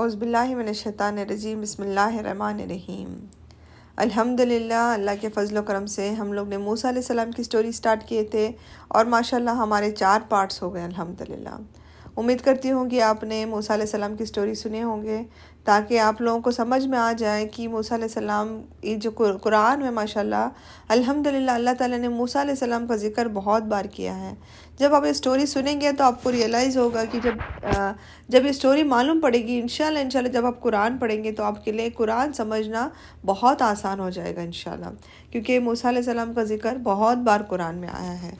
اعوذ باللہ من الشیطان الرجیم، بسم اللہ الرحمن الرحیم۔ الحمدللہ، اللہ کے فضل و کرم سے ہم لوگ نے موسیٰ علیہ السلام کی سٹوری سٹارٹ کیے تھے اور ماشاءاللہ ہمارے 4 پارٹس ہو گئے الحمدللہ۔ امید کرتی ہوں کہ آپ نے موسیٰ علیہ السلام کی سٹوری سنے ہوں گے تاکہ آپ لوگوں کو سمجھ میں آ جائے کہ موسیٰ علیہ السلام یہ جو قرآن میں ماشاءاللہ الحمدللہ اللہ تعالیٰ نے موسیٰ علیہ السلام کا ذکر بہت بار کیا ہے۔ جب آپ یہ سٹوری سنیں گے تو آپ کو ریئلائز ہوگا کہ جب یہ سٹوری معلوم پڑے گی انشاءاللہ جب آپ قرآن پڑھیں گے تو آپ کے لیے قرآن سمجھنا بہت آسان ہو جائے گا انشاءاللہ، کیونکہ موسیٰ علیہ السلام کا ذکر بہت بار قرآن میں آیا ہے۔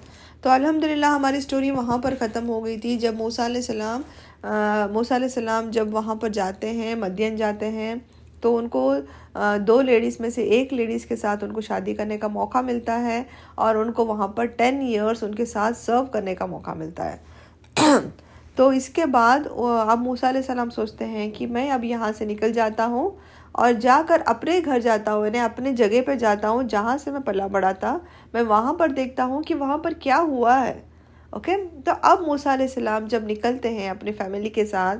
تو الحمدللہ ہماری سٹوری وہاں پر ختم ہو گئی تھی جب موسیٰ علیہ السلام جب وہاں پر جاتے ہیں، مدین جاتے ہیں، تو ان کو 2 لیڈیز میں سے ایک لیڈیز کے ساتھ ان کو شادی کرنے کا موقع ملتا ہے اور ان کو وہاں پر 10 ایئرس ان کے ساتھ سرو کرنے کا موقع ملتا ہے۔ تو اس کے بعد اب موسیٰ علیہ السلام سوچتے ہیں کہ میں اب یہاں سے نکل جاتا ہوں اور جا کر اپنے گھر جاتا ہوں، یعنی اپنے جگہ پہ جاتا ہوں جہاں سے میں پلا بڑا تھا، میں وہاں پر دیکھتا ہوں کہ وہاں پر کیا ہوا ہے۔ اوکے، تو اب موسیٰ علیہ السلام جب نکلتے ہیں اپنی فیملی کے ساتھ،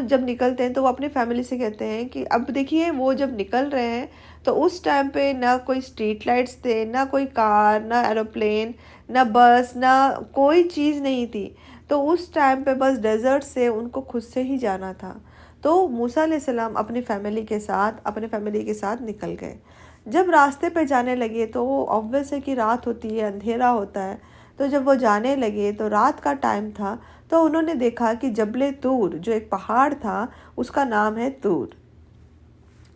جب نکلتے ہیں تو وہ اپنی فیملی سے کہتے ہیں کہ اب دیکھیے وہ جب نکل رہے ہیں تو اس ٹائم پہ نہ کوئی اسٹریٹ لائٹس تھے، نہ کوئی کار، نہ ایروپلین، نہ بس، نہ کوئی چیز نہیں تھی۔ تو اس ٹائم پہ بس ڈیزرٹ سے ان کو خود سے ہی جانا تھا۔ تو موسیٰ علیہ السلام اپنی فیملی کے ساتھ نکل گئے۔ جب راستے پہ جانے لگے تو obvious ہے کہ رات ہوتی ہے، اندھیرا ہوتا ہے، تو جب وہ جانے لگے تو رات کا ٹائم تھا، تو انہوں نے دیکھا کہ جبل طور جو ایک پہاڑ تھا اس کا نام ہے طور۔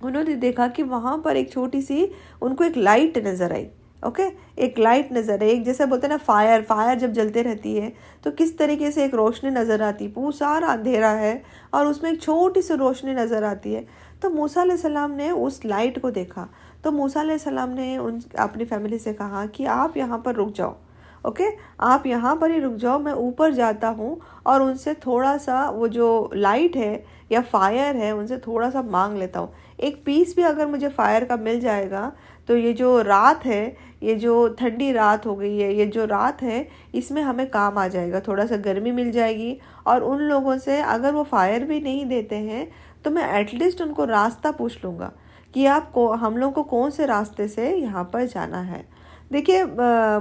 انہوں نے دیکھا کہ وہاں پر ایک چھوٹی سی ان کو ایک لائٹ نظر آئی۔ اوکے، ایک لائٹ نظر آئی، ایک جیسے بولتے ہیں نا فائر جب جلتے رہتی ہے تو کس طریقے سے ایک روشنی نظر آتی، پورا سارا اندھیرا ہے اور اس میں ایک چھوٹی سی روشنی نظر آتی ہے۔ تو موسیٰ علیہ السلام نے اس لائٹ کو دیکھا، تو موسیٰ علیہ السلام نے اپنی فیملی سے کہا کہ آپ یہاں پر رک جاؤ، اوکے، آپ یہاں پر ہی رک جاؤ، میں اوپر جاتا ہوں اور ان سے تھوڑا سا وہ جو لائٹ ہے یا فائر ہے ان سے تھوڑا سا مانگ لیتا ہوں۔ ایک پیس بھی اگر مجھے فائر کا مل جائے گا تو یہ جو رات ہے، یہ جو ٹھنڈی رات ہو گئی ہے، یہ جو رات ہے اس میں ہمیں کام آ جائے گا، تھوڑا سا گرمی مل جائے گی۔ اور ان لوگوں سے اگر وہ فائر بھی نہیں دیتے ہیں تو میں ایٹ لیسٹ ان کو راستہ پوچھ لوں گا کہ ہم لوگ کو کون سے راستے سے یہاں پر جانا ہے۔ دیکھیے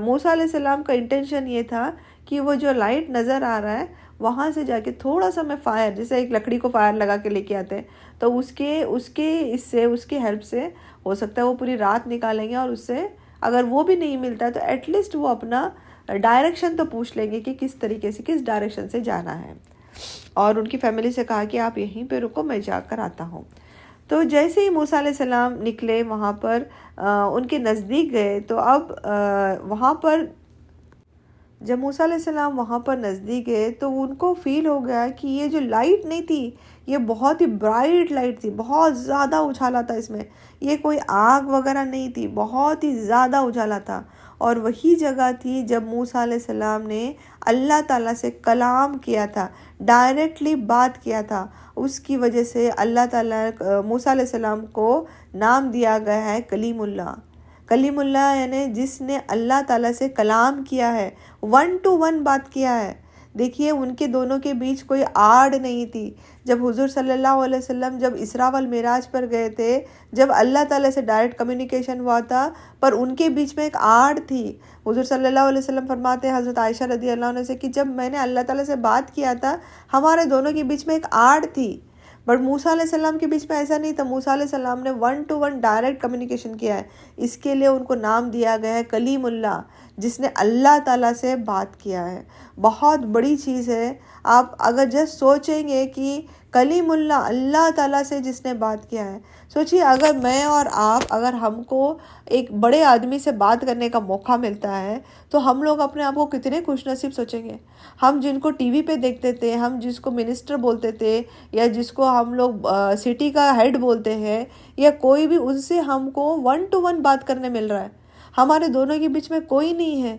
موسیٰ علیہ السلام کا انٹینشن یہ تھا کہ وہ جو لائٹ نظر آ رہا ہے وہاں سے جا کے تھوڑا سا میں فائر، جیسے ایک لکڑی کو فائر لگا کے لے کے آتے ہیں، تو اس کی ہیلپ سے ہو سکتا ہے وہ پوری رات نکالیں گے، اور اس سے اگر وہ بھی نہیں ملتا تو ایٹ لیسٹ وہ اپنا ڈائریکشن تو پوچھ لیں گے کہ کس طریقے سے، کس ڈائریکشن سے جانا ہے۔ اور ان کی فیملی سے کہا کہ آپ یہیں پہ رکو، میں جا کر آتا ہوں۔ تو جیسے ہی موسیٰ علیہ السلام نکلے وہاں پر ان کے نزدیک گئے، تو اب وہاں پر جب موسیٰ علیہ السلام وہاں پر نزدیک گئے تو ان کو فیل ہو گیا کہ یہ جو لائٹ نہیں تھی یہ بہت ہی برائٹ لائٹ تھی، بہت زیادہ اجالا تھا اس میں، یہ کوئی آگ وغیرہ نہیں تھی، بہت ہی زیادہ اجالا تھا۔ اور وہی جگہ تھی جب موسیٰ علیہ السلام نے اللہ تعالیٰ سے کلام کیا تھا، ڈائریکٹلی بات کیا تھا۔ اس کی وجہ سے اللہ تعالیٰ موسیٰ علیہ السلام کو نام دیا گیا ہے کلیم اللہ۔ کلیم اللہ یعنی جس نے اللہ تعالیٰ سے کلام کیا ہے، 1 to 1 بات کیا ہے۔ دیکھیے ان کے دونوں کے بیچ کوئی آڑ نہیں تھی۔ جب حضور صلی اللہ علیہ وسلم جب اسراء والمعراج پر گئے تھے، جب اللہ تعالیٰ سے ڈائریکٹ کمیونیکیشن ہوا تھا، پر ان کے بیچ میں ایک آڑ تھی۔ حضور صلی اللہ علیہ وسلم فرماتے ہیں حضرت عائشہ رضی اللہ عنہ سے کہ جب میں نے اللہ تعالیٰ سے بات کیا تھا ہمارے دونوں کے بیچ میں ایک آڑ تھی، بٹ موسیٰ علیہ السلام کے بیچ میں ایسا نہیں تھا۔ موسیٰ علیہ السلام نے 1 to 1 ڈائریکٹ کمیونیکیشن کیا ہے، اس کے لیے ان کو نام دیا گیا ہے کلیم اللہ، جس نے اللہ تعالیٰ سے بات کیا ہے۔ بہت بڑی چیز ہے۔ آپ اگر جسٹ سوچیں گے کہ کلیم اللہ، اللہ تعالیٰ سے جس نے بات کیا ہے، سوچیے اگر میں اور آپ، اگر ہم کو ایک بڑے آدمی سے بات کرنے کا موقع ملتا ہے تو ہم لوگ اپنے آپ کو کتنے خوش نصیب سوچیں گے۔ ہم جن کو ٹی وی پہ دیکھتے تھے، ہم جس کو منسٹر بولتے تھے یا جس کو ہم لوگ سٹی کا ہیڈ بولتے ہیں یا کوئی بھی، ان سے ہم کو 1 to 1 بات کرنے مل رہا ہے، ہمارے دونوں کے بیچ میں کوئی نہیں ہے۔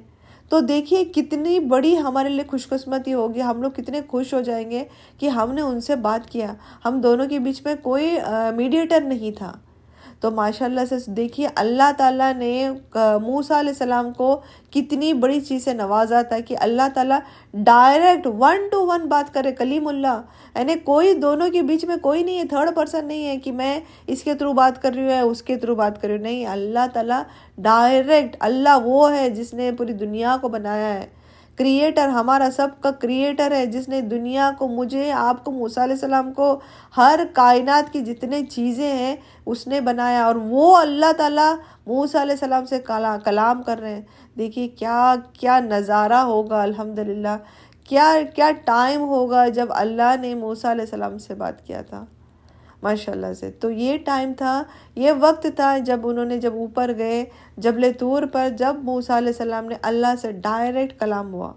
تو دیکھیے کتنی بڑی ہمارے لیے خوش قسمتی ہوگی، ہم لوگ کتنے خوش ہو جائیں گے کہ ہم نے ان سے بات کیا، ہم دونوں کے بیچ میں کوئی میڈیٹر نہیں تھا۔ تو ماشاءاللہ سے دیکھیے اللہ تعالیٰ نے موسیٰ علیہ السلام کو کتنی بڑی چیز سے نوازا تھا کہ اللہ تعالیٰ ڈائریکٹ 1 to 1 بات کرے، کلیم اللہ، یعنی کوئی دونوں کے بیچ میں کوئی نہیں ہے، تھرڈ پرسن نہیں ہے کہ میں اس کے تھرو بات کر رہی ہوں یا اس کے تھرو بات کر رہی ہوں، نہیں، اللہ تعالیٰ ڈائریکٹ، اللہ وہ ہے جس نے پوری دنیا کو بنایا ہے، کریٹر، ہمارا سب کا کریٹر ہے، جس نے دنیا کو، مجھے، آپ کو، موسیٰ علیہ السلام کو، ہر کائنات کی جتنے چیزیں ہیں اس نے بنایا، اور وہ اللہ تعالیٰ موسیٰ علیہ السلام سے کلام کر رہے ہیں۔ دیکھیے کیا نظارہ ہوگا، الحمدللہ، کیا ٹائم ہوگا جب اللہ نے موسیٰ علیہ السلام سے بات کیا تھا ماشاءاللہ سے۔ تو یہ ٹائم تھا، یہ وقت تھا جب انہوں نے جب اوپر گئے جبل طور پر، جب موسیٰ علیہ السلام نے اللہ سے ڈائریکٹ کلام ہوا۔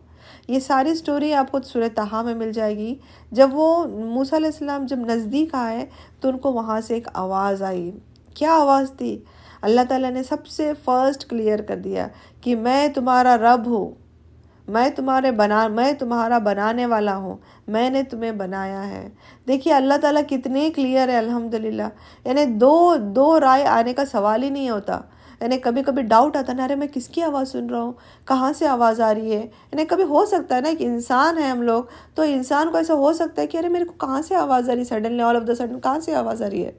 یہ ساری سٹوری آپ کو سورہ طٰہٰ میں مل جائے گی۔ جب وہ موسیٰ علیہ السلام جب نزدیک آئے تو ان کو وہاں سے ایک آواز آئی۔ کیا آواز تھی؟ اللہ تعالیٰ نے سب سے فرسٹ کلیئر کر دیا کہ میں تمہارا رب ہوں، میں تمہارا بنانے والا ہوں، میں نے تمہیں بنایا ہے۔ دیکھیے اللہ تعالیٰ کتنے کلیئر ہے الحمدللہ، یعنی دو رائے آنے کا سوال ہی نہیں ہوتا۔ یعنی کبھی کبھی ڈاؤٹ آتا نا، ارے میں کس کی آواز سن رہا ہوں، کہاں سے آواز آ رہی ہے؟ یعنی کبھی ہو سکتا ہے نا کہ انسان ہے ہم لوگ، تو انسان کو ایسا ہو سکتا ہے کہ ارے میرے کو کہاں سے آواز آ رہی ہے، suddenly all of the sudden کہاں سے آواز آ رہی ہے؟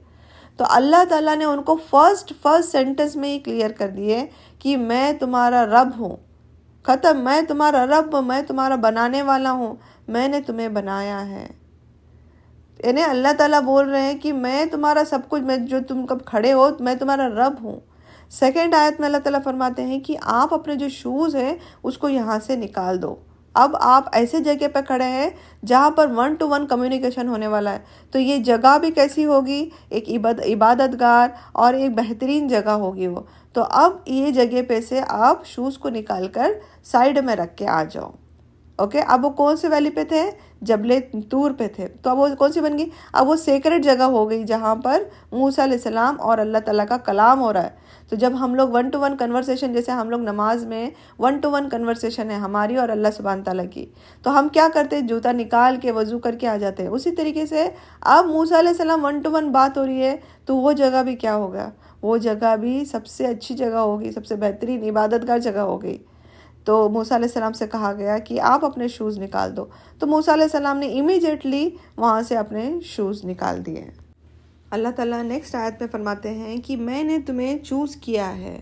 تو اللہ تعالیٰ نے ان کو فرسٹ سینٹنس میں ہی کلیئر کر دیے کہ میں تمہارا رب ہوں، ختم، میں تمہارا رب، میں تمہارا بنانے والا ہوں، میں نے تمہیں بنایا ہے۔ یعنی اللہ تعالیٰ بول رہے ہیں کہ میں تمہارا سب کچھ، میں جو تم کب کھڑے ہو، میں تمہارا رب ہوں۔ سیکنڈ آیت میں اللہ تعالیٰ فرماتے ہیں کہ آپ اپنے جو شوز ہیں اس کو یہاں سے نکال دو۔ اب آپ ایسے جگہ پہ کھڑے ہیں جہاں پر 1 to 1 کمیونیکیشن ہونے والا ہے، تو یہ جگہ بھی کیسی ہوگی؟ ایک عبادت گار اور ایک بہترین جگہ ہوگی وہ۔ تو اب یہ جگہ پہ سے آپ شوز کو نکال کر سائیڈ میں رکھ کے آ جاؤ۔ اوکے، اب وہ کون سے ویلی پہ تھے؟ جبل طور پہ تھے، تو اب وہ کون سی بن گئی؟ اب وہ سیکرٹ جگہ ہو گئی جہاں پر موسیٰ علیہ السلام اور اللہ تعالیٰ کا کلام ہو رہا ہے۔ تو جب ہم لوگ 1 to 1 کنورسیشن، جیسے ہم لوگ نماز میں 1 to 1 کنورسیشن ہے ہماری اور اللہ سبحانہ تعالیٰ کی، تو ہم کیا کرتے ہیں؟ جوتا نکال کے وضو کر کے آ جاتے ہیں۔ اسی طریقے سے اب موسیٰ علیہ السلام 1 to 1 بات ہو رہی ہے، تو وہ جگہ بھی کیا ہوگا؟ وہ جگہ بھی سب سے اچھی جگہ ہوگی، سب سے بہترین عبادت گار جگہ ہوگی۔ تو موسیٰ علیہ السلام سے کہا گیا کہ آپ اپنے شوز نکال دو، تو موسیٰ علیہ السلام نے امیجیٹلی وہاں سے اپنے شوز نکال دیے۔ اللہ تعالیٰ نیکسٹ آیت میں فرماتے ہیں کہ میں نے تمہیں چوز کیا ہے،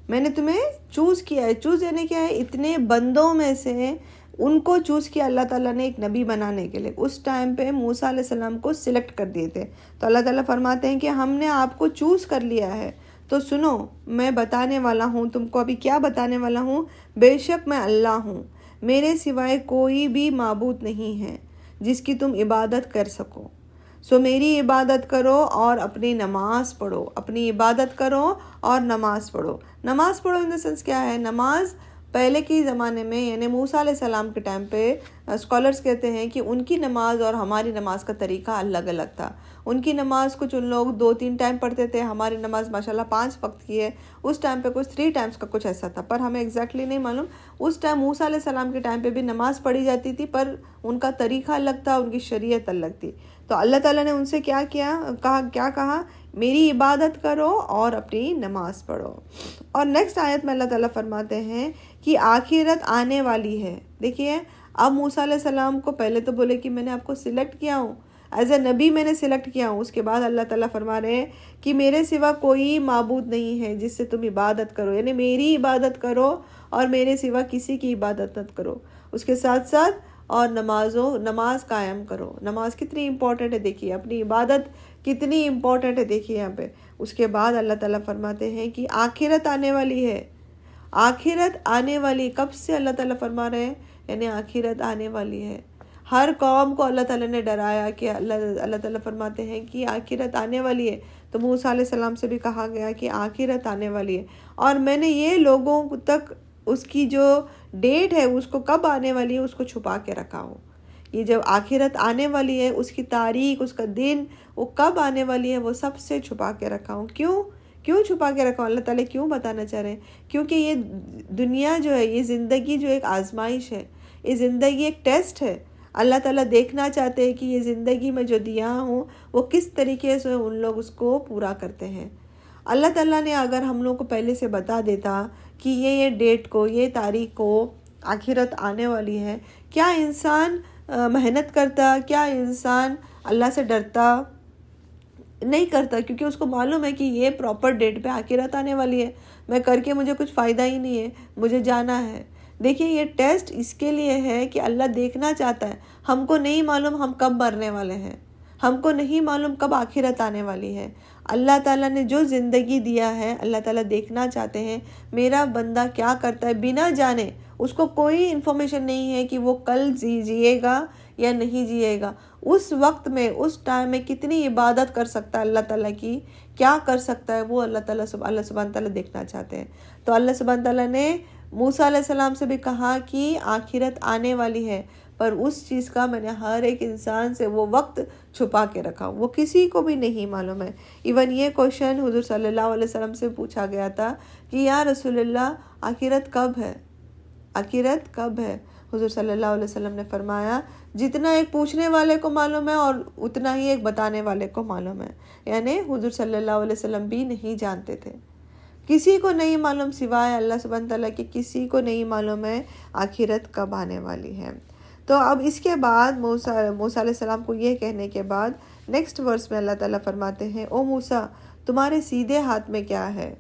میں نے تمہیں چوز کیا ہے۔ چوز یعنی کیا ہے؟ اتنے بندوں میں سے ان کو چوز کیا اللہ تعالیٰ نے ایک نبی بنانے کے لیے۔ اس ٹائم پہ موسیٰ علیہ السلام کو سلیکٹ کر دیے تھے، تو اللہ تعالیٰ فرماتے ہیں کہ ہم نے آپ کو چوز کر لیا ہے، تو سنو، میں بتانے والا ہوں تم کو۔ ابھی کیا بتانے والا ہوں؟ بے شک میں اللہ ہوں، میرے سوائے کوئی بھی معبود نہیں ہے جس کی تم عبادت کر سکو، سو میری عبادت کرو اور اپنی نماز پڑھو، اپنی عبادت کرو اور نماز پڑھو۔ نماز پڑھو ان دا سینس کیا ہے؟ نماز پہلے کے زمانے میں، یعنی موسیٰ علیہ السلام کے ٹائم پہ، اسکالرز کہتے ہیں کہ ان کی نماز اور ہماری نماز کا طریقہ الگ الگ تھا۔ ان کی نماز کچھ ان لوگ 2-3 ٹائم پڑھتے تھے، ہماری نماز ماشاءاللہ 5 وقت کی ہے۔ اس ٹائم پہ کچھ 3 ٹائمز کا کچھ ایسا تھا، پر ہمیں ایگزیکٹلی نہیں معلوم۔ اس ٹائم موسیٰ علیہ السلام کے ٹائم پہ بھی نماز پڑھی جاتی تھی، پر ان کا طریقہ الگ تھا، ان کی شریعت الگ تھی۔ تو اللہ تعالیٰ نے ان سے کیا کہا؟ میری عبادت کرو اور اپنی نماز پڑھو۔ اور نیکسٹ آیت میں اللہ تعالیٰ فرماتے ہیں کہ آخرت آنے والی ہے۔ دیکھیے، اب موسیٰ علیہ السلام کو پہلے تو بولے کہ میں نے آپ کو سلیکٹ کیا ہوں، ایز اے نبی میں نے سلیکٹ کیا ہوں۔ اس کے بعد اللہ تعالیٰ فرما رہے ہیں کہ میرے سوا کوئی معبود نہیں ہے جس سے تم عبادت کرو، یعنی میری عبادت کرو اور میرے سوا کسی کی عبادت مت کرو۔ اس کے ساتھ ساتھ اور نماز قائم کرو۔ نماز کتنی امپورٹنٹ ہے، دیکھیے اپنی عبادت کتنی امپورٹنٹ ہے، دیکھیے یہاں پہ۔ اس کے بعد اللہ تعالیٰ فرماتے ہیں کہ آخرت آنے والی ہے۔ آخرت آنے والی، کب سے اللہ تعالیٰ فرما رہے ہیں؟ یعنی آخرت آنے والی ہے۔ ہر قوم کو اللہ تعالیٰ نے ڈرایا کہ اللہ تعالیٰ فرماتے ہیں کہ آخرت آنے والی ہے۔ تو موسیٰ علیہ السلام سے بھی کہا گیا کہ آخرت آنے والی ہے، اور میں نے یہ لوگوں تک اس کی جو ڈیٹ ہے، اس کو کب آنے والی ہے، اس کو چھپا کے رکھا ہوں۔ یہ جب آخرت آنے والی ہے، اس کی تاریخ، اس کا دن، وہ کب آنے والی ہے، وہ سب سے چھپا کے رکھا ہوں۔ کیوں چھپا کے رکھا ہوں؟ اللہ تعالیٰ کیوں بتانا چاہ رہے ہیں؟ کیونکہ یہ دنیا جو ہے، یہ زندگی جو ایک آزمائش ہے، یہ زندگی ایک ٹیسٹ ہے۔ اللہ تعالیٰ دیکھنا چاہتے ہیں کہ یہ زندگی میں جو دیا ہوں وہ کس طریقے سے ان لوگ اس کو پورا کرتے ہیں۔ اللہ تعالیٰ نے اگر ہم لوگ کو پہلے سے بتا دیتا کہ یہ ڈیٹ کو، یہ تاریخ کو آخرت آنے والی ہے، کیا انسان محنت کرتا؟ کیا انسان اللہ سے ڈرتا؟ نہیں کرتا، کیونکہ اس کو معلوم ہے کہ یہ پراپر ڈیٹ پہ آخرت آنے والی ہے، میں کر کے مجھے کچھ فائدہ ہی نہیں ہے، مجھے جانا ہے۔ دیکھیے یہ ٹیسٹ اس کے لیے ہے کہ اللہ دیکھنا چاہتا ہے، ہم کو نہیں معلوم ہم کب مرنے والے ہیں، ہم کو نہیں معلوم کب آخرت آنے والی ہے۔ اللہ تعالیٰ نے جو زندگی دیا ہے، اللہ تعالیٰ دیکھنا چاہتے ہیں میرا بندہ کیا کرتا ہے، بنا جانے، اس کو کوئی انفارمیشن نہیں ہے کہ وہ کل جیے گا یا نہیں جیے گا، اس وقت میں، اس ٹائم میں کتنی عبادت کر سکتا ہے اللہ تعالیٰ کی، کیا کر سکتا ہے وہ اللہ سبحانہ تعالیٰ دیکھنا چاہتے ہیں۔ تو اللہ سبحانہ تعالیٰ نے موسیٰ علیہ السلام سے بھی کہا کہ آخرت آنے والی ہے، پر اس چیز کا میں نے ہر ایک انسان سے وہ وقت چھپا کے رکھا، وہ کسی کو بھی نہیں معلوم ہے۔ ایون یہ کوشچن حضور صلی اللہ علیہ وسلم سے پوچھا گیا تھا کہ یا رسول اللہ آخرت کب ہے، آخرت کب ہے؟ حضور صلی اللہ علیہ وسلم نے فرمایا جتنا ایک پوچھنے والے کو معلوم ہے اور اتنا ہی ایک بتانے والے کو معلوم ہے، یعنی حضور صلی اللہ علیہ وسلم بھی نہیں جانتے تھے، کسی کو نہیں معلوم سوائے اللہ سبحانہ تعالیٰ کے، کسی کو نہیں معلوم ہے آخرت کب آنے والی ہے۔ تو اب اس کے بعد موسیٰ علیہ السلام کو یہ کہنے کے بعد نیکسٹ ورس میں اللہ تعالیٰ فرماتے ہیں او موسیٰ تمہارے سیدھے ہاتھ میں کیا ہے؟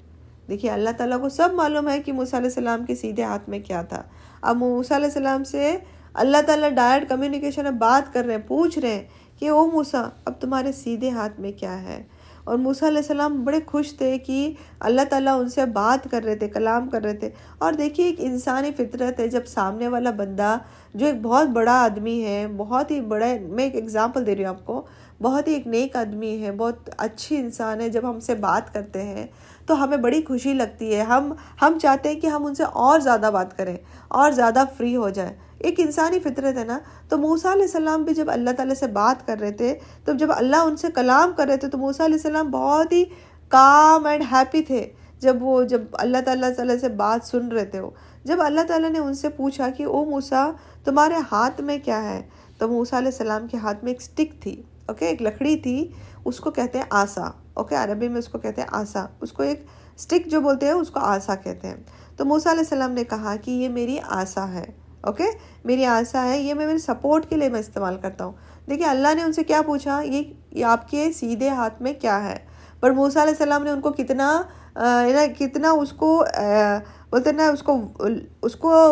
دیکھیے اللہ تعالیٰ کو سب معلوم ہے کہ موسیٰ علیہ السلام کے سیدھے ہاتھ میں کیا تھا۔ اب موسیٰ علیہ السلام سے اللہ تعالیٰ ڈائریکٹ کمیونیکیشن میں بات کر رہے ہیں، پوچھ رہے ہیں کہ او موسیٰ اب تمہارے سیدھے ہاتھ میں کیا ہے؟ اور موسیٰ علیہ السلام بڑے خوش تھے کہ اللہ تعالیٰ ان سے بات کر رہے تھے، کلام کر رہے تھے۔ اور دیکھیے ایک انسانی فطرت ہے، جب سامنے والا بندہ جو ایک بہت بڑا آدمی ہے، بہت ہی بڑا، میں ایک ایگزامپل دے رہی ہوں آپ کو، بہت ہی ایک نیک آدمی ہے، بہت اچھی انسان ہے، جب ہم سے بات کرتے ہیں تو ہمیں بڑی خوشی لگتی ہے، ہم چاہتے ہیں کہ ہم ان سے اور زیادہ بات کریں اور زیادہ فری ہو جائیں، ایک انسانی فطرت ہے نا۔ تو موسیٰ علیہ السلام بھی جب اللہ تعالیٰ سے بات کر رہے تھے، تو جب اللہ ان سے کلام کر رہے تھے تو موسیٰ علیہ السلام بہت ہی کام اینڈ ہیپی تھے جب اللہ تعالیٰ سے بات سن رہے تھے۔ جب اللہ تعالیٰ نے ان سے پوچھا کہ او موسیٰ تمہارے ہاتھ میں کیا ہے، تو موسیٰ علیہ السلام کے ہاتھ میں ایک سٹک تھی، ایک لکڑی تھی، اس کو کہتے ہیں آسا، عربی میں اس کو کہتے ہیں آسا، اس کو ایک سٹک جو بولتے ہیں اس کو آسا کہتے ہیں۔ تو موسیٰ علیہ السلام نے کہا کہ یہ میری آسا ہے، میری آسا ہے، یہ میں میرے سپورٹ کے لیے میں استعمال کرتا ہوں۔ دیکھیں اللہ نے ان سے کیا پوچھا، یہ آپ کے سیدھے ہاتھ میں کیا ہے، پر موسیٰ علیہ السلام نے ان کو کتنا اس کو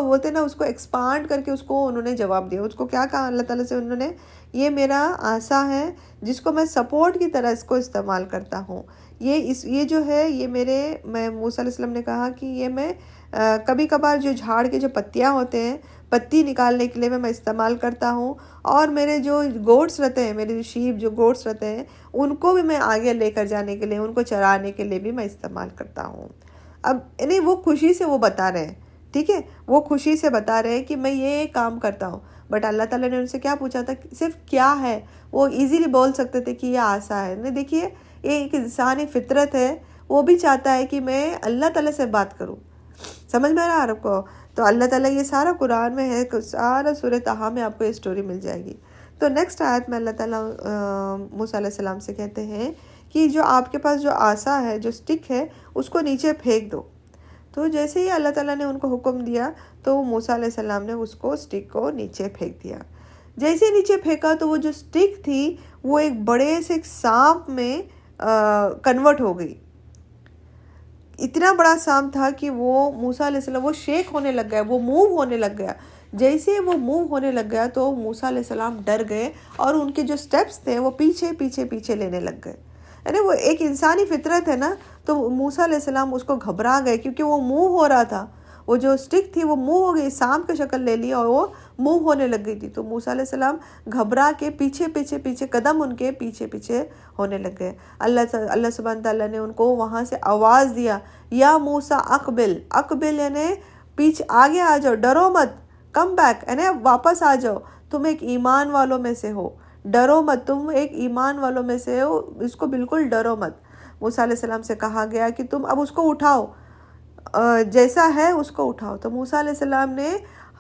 بولتے نا اس کو ایکسپانڈ کر کے اس کو انہوں نے جواب دیا۔ اس کو کیا کہا اللہ تعالیٰ سے انہوں نے، یہ میرا آسا ہے جس کو میں سپورٹ کی طرح اس کو استعمال کرتا ہوں، یہ جو ہے یہ میں موسیٰ علیہ السلام نے کہا کہ یہ میں کبھی کبھار جو جھاڑ کے جو پتیاں ہوتے ہیں، پتی نکالنے کے لیے میں استعمال کرتا ہوں، اور میرے جو گوٹس رہتے ہیں، میرے شیپ جو گوٹس رہتے ہیں، ان کو بھی میں آگے لے کر جانے کے لیے، ان کو چرانے کے لیے بھی میں استعمال کرتا ہوں۔ اب یعنی وہ خوشی سے وہ بتا رہے ہیں، ٹھیک ہے، وہ خوشی سے بتا رہے ہیں کہ میں یہ کام کرتا ہوں۔ بٹ اللہ تعالیٰ نے ان سے کیا پوچھا تھا، صرف کیا ہے، وہ ایزیلی بول سکتے تھے کہ یہ آسا ہے۔ نہیں، دیکھیے یہ ایک انسانی فطرت ہے، وہ بھی چاہتا ہے کہ میں اللہ تعالیٰ سے بات کروں۔ سمجھ میں آ رہا آپ کو؟ تو اللہ تعالیٰ یہ سارا قرآن میں ہے، سارا سورہ طٰہٰ میں آپ کو یہ سٹوری مل جائے گی۔ تو نیکسٹ آیت میں اللہ تعالیٰ موسیٰ علیہ السلام سے کہتے ہیں کہ جو آپ کے پاس جو آسا ہے، جو سٹک ہے، اس کو نیچے پھینک دو۔ تو جیسے ہی اللہ تعالیٰ نے ان کو حکم دیا تو موسیٰ علیہ السلام نے اس کو سٹک کو نیچے پھینک دیا۔ جیسے نیچے پھینکا تو وہ جو سٹک تھی وہ ایک بڑے سے ایک سانپ میں کنورٹ ہو گئی۔ اتنا بڑا سانپ تھا کہ وہ موسیٰ علیہ السلام وہ شیک ہونے لگ گیا، وہ موو ہونے لگ گیا۔ جیسے وہ موو ہونے لگ گیا تو موسیٰ علیہ السلام ڈر گئے، اور ان کے جو سٹیپس تھے وہ پیچھے لینے لگ گئے۔ یعنی وہ ایک انسانی فطرت ہے نا، تو موسیٰ علیہ السلام اس کو گھبرا گئے، کیونکہ وہ موو ہو رہا تھا، وہ جو سٹک تھی وہ موو ہو گئی، سانپ کی شکل لے لی اور وہ موو ہونے لگ گئی تھی۔ تو موسیٰ علیہ السلام گھبرا کے پیچھے قدم ان کے پیچھے ہونے لگ گئے۔ اللہ سبحانہ تعالیٰ نے ان کو وہاں سے آواز دیا، یا موسیٰ اقبل یعنی پیچھے آگے آ جاؤ، ڈرو مت، کم بیک یعنی واپس آ جاؤ، تم ایک ایمان والوں میں سے ہو، ڈرو مت، تم ایک ایمان والوں میں سے ہو، اس کو بالکل ڈرو مت۔ موسیٰ علیہ السلام سے کہا گیا کہ تم اب اس کو اٹھاؤ، جیسا ہے اس کو اٹھاؤ۔ تو موسیٰ علیہ السلام نے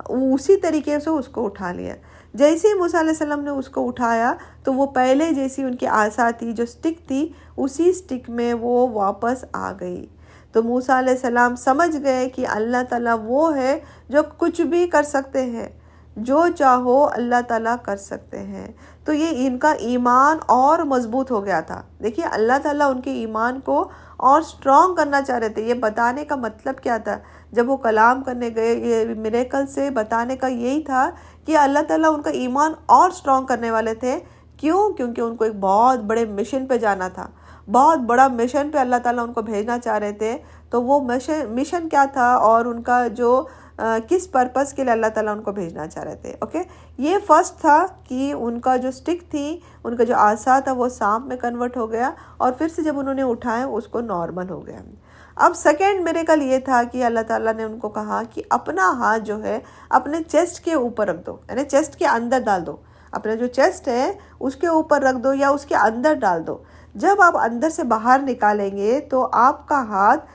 اسی طریقے سے اس کو اٹھا لیا۔ جیسے ہی موسیٰ علیہ السلام نے اس کو اٹھایا تو وہ پہلے جیسی ان کی عصا تھی جو سٹک تھی اسی سٹک میں وہ واپس آ گئی۔ تو موسیٰ علیہ السلام سمجھ گئے کہ اللہ تعالیٰ وہ ہے جو کچھ بھی کر سکتے ہیں، جو چاہو اللہ تعالیٰ کر سکتے ہیں۔ تو یہ ان کا ایمان اور مضبوط ہو گیا تھا۔ دیکھیے اللہ تعالیٰ ان کے ایمان کو اور سٹرونگ کرنا چاہ رہے تھے۔ یہ بتانے کا مطلب کیا تھا؟ جب وہ کلام کرنے گئے، یہ میریکل سے بتانے کا یہی تھا کہ اللہ تعالیٰ ان کا ایمان اور سٹرونگ کرنے والے تھے۔ کیوں؟ کیونکہ ان کو ایک بہت بڑے مشن پہ جانا تھا، بہت بڑا مشن پہ اللہ تعالیٰ ان کو بھیجنا چاہ رہے تھے۔ تو وہ مشن کیا تھا اور ان کا جو کس پرپس کے لیے اللہ تعالیٰ ان کو بھیجنا چاہ رہے تھے۔ اوکے، یہ فرسٹ تھا کہ ان کا جو سٹک تھی، ان کا جو عصا تھا وہ سانپ میں کنورٹ ہو گیا، اور پھر سے جب انہوں نے اٹھایا اس کو نارمل ہو گیا۔ اب سیکنڈ میریکل یہ تھا کہ اللہ تعالیٰ نے ان کو کہا کہ اپنا ہاتھ جو ہے اپنے چیسٹ کے اوپر رکھ دو، یعنی چیسٹ کے اندر ڈال دو، اپنا جو چیسٹ ہے اس کے اوپر رکھ دو یا اس کے اندر ڈال دو۔ جب آپ اندر سے باہر نکالیں گے تو آپ کا ہاتھ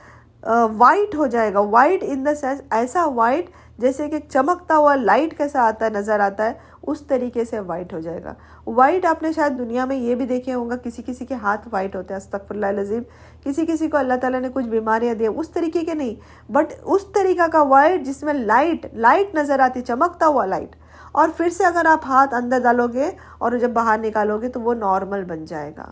وائٹ ہو جائے گا۔ وائٹ ان دا سینس ایسا وائٹ جیسے کہ چمکتا ہوا لائٹ کیسا آتا ہے، نظر آتا ہے، اس طریقے سے وائٹ ہو جائے گا۔ وائٹ آپ نے شاید دنیا میں یہ بھی دیکھے ہوں گا، کسی کسی کے ہاتھ وائٹ ہوتے ہیں، استغفر اللہ العظیم، کسی کسی کو اللہ تعالیٰ نے کچھ بیماریاں دی، اس طریقے کے نہیں، بٹ اس طریقہ کا وائٹ جس میں لائٹ نظر آتی، چمکتا ہوا لائٹ۔ اور پھر سے اگر آپ ہاتھ اندر ڈالو گے اور جب باہر نکالو گے تو وہ نارمل بن جائے گا۔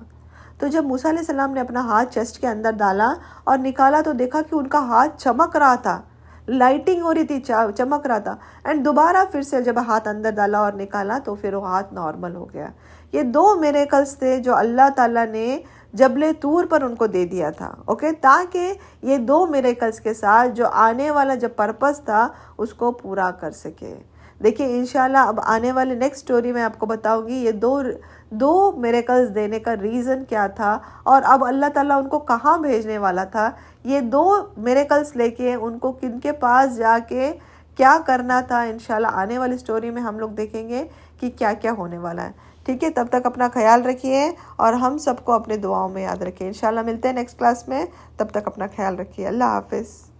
تو جب موسیٰ علیہ السلام نے اپنا ہاتھ چیسٹ کے اندر ڈالا اور نکالا تو دیکھا کہ ان کا ہاتھ چمک رہا تھا، لائٹنگ ہو رہی تھی، چمک رہا تھا، اینڈ دوبارہ پھر سے جب ہاتھ اندر ڈالا اور نکالا تو پھر وہ ہاتھ نارمل ہو گیا۔ یہ دو میریکلز تھے جو اللہ تعالیٰ نے جبل طور پر ان کو دے دیا تھا، اوکے، تاکہ یہ دو میریکلز کے ساتھ جو آنے والا جو پرپس تھا اس کو پورا کر سکے۔ دیکھیں انشاءاللہ اب آنے والے نیکسٹ سٹوری میں آپ کو بتاؤں گی یہ دو میریکلز دینے کا ریزن کیا تھا، اور اب اللہ تعالیٰ ان کو کہاں بھیجنے والا تھا۔ یہ دو میریکلز لے کے ان کو کن کے پاس جا کے کیا کرنا تھا، انشاءاللہ آنے والی سٹوری میں ہم لوگ دیکھیں گے کہ کیا کیا ہونے والا ہے۔ ٹھیک ہے، تب تک اپنا خیال رکھیے اور ہم سب کو اپنے دعاؤں میں یاد رکھیے۔ انشاءاللہ ملتے ہیں نیکسٹ کلاس میں، تب تک اپنا خیال رکھیے۔ اللہ حافظ۔